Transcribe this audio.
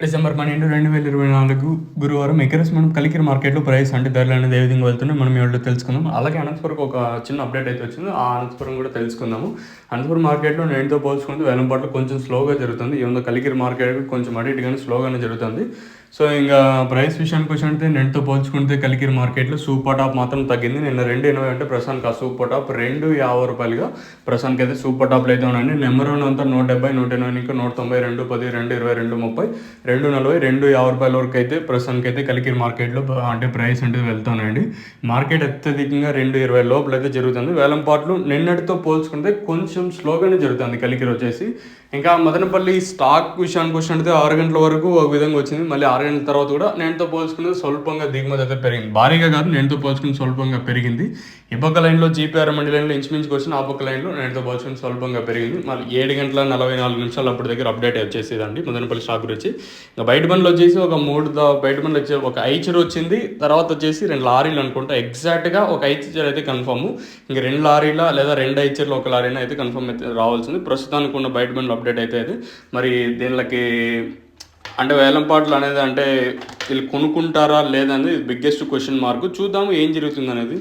December 12, 2024 గురువారం acres మనం కలికిరి మార్కెట్‌లో ప్రైస్ అంటే ధరలు అనేది ఏ విధంగా వెళ్తున్నాయి మనం ఈ వీడియోలో తెలుసుకుందాం. అలాగే అనంతపురంకి ఒక చిన్న అప్డేట్ అయితే వచ్చింది. ఆ అనంతపురం కూడా తెలుసుకుందాము. అనంతపురం మార్కెట్‌లో నేటితో పోల్చుకుంటే వేలంపాట్లు కొంచెం స్లోగా జరుగుతుంది. ఈవెన్ కలికిరి మార్కెట్ కొంచెం అటు ఇటుగానే స్లోగానే జరుగుతుంది. సో ఇంగా ప్రైస్ విషయానికి వచ్చినట్లయితే నిన్నటితో పోల్చుకుంటే కలికిరి మార్కెట్‌లో సూపర్ టాప్ మాత్రం తగ్గింది. నిన్న 2.80 అంటే ప్రస్తుతానికి ఆ సూపర్ టాప్ రూ. 2.50గా ప్రస్తుతానికైతే సూపర్ టాప్‌లో అయితే ఉన్నాయండి. నెంబర్ 1 అంతా 170, 180 ఇంకా 190, 210, 220, 230, 240, రూ. 2.50 వరకు అయితే ప్రస్తుతానికైతే కలికిరి మార్కెట్లో అంటే ప్రైస్ అంటే వెళ్తున్నాయండి. మార్కెట్ అత్యధికంగా 2.20 లోపల అయితే జరుగుతుంది. వేలంపాట్లు నిన్నటితో పోల్చుకుంటే కొంచెం స్లోగానే జరుగుతుంది కలికిరి వచ్చేసి. ఇంకా మదనపల్లి స్టాక్ విషయానికి వచ్చినట్లయితే 6 గంటల వరకు ఒక విధంగా వచ్చింది. మళ్ళీ 6 గంటల తర్వాత కూడా నేనుతో పోల్చుకుంటే స్వల్పంగా దిగుమతి అయితే పెరిగింది. భారీగా కాదు, నేనుతో పోల్చుకుని స్వల్పంగా పెరిగింది. ఈ పక్క లైన్లో జీపీఆర్ మండి లైన్లో ఇంచుమించుకు వచ్చిన ఆ పక్క లైన్లో నేనుతో పోల్చుకుని స్వల్పంగా పెరిగింది. మళ్ళీ 7 గంటల 44 నిమిషాలు అప్పటి దగ్గర అప్డేట్ వచ్చేసేదండి మదనపల్లి స్టాక్ గురించి. ఇంకా బయట బండ్లు వచ్చేసి ఒక 3 బయట బండ్లు వచ్చి ఒక ఐచర్ వచ్చింది. తర్వాత వచ్చేసి 2 లారీలు అనుకుంటా. ఎగ్జాక్ట్గా ఒక ఐచర్ అయితే కన్ఫర్మ్. ఇంకా 2 లారీల లేదా 2 ఐచర్లు ఒక లారీని అయితే కన్ఫర్మ్ అయితే రావాల్సింది. ప్రస్తుతానికి ఉన్న బయట బండ్లు అప్డేట్ అయితే మరి దీనికి అంటే వేలంపాట్లు అనేది అంటే వీళ్ళు కొనుక్కుంటారా లేదనేది బిగ్గెస్ట్ క్వశ్చన్ మార్క్. చూద్దాము ఏం జరుగుతుంది అనేది.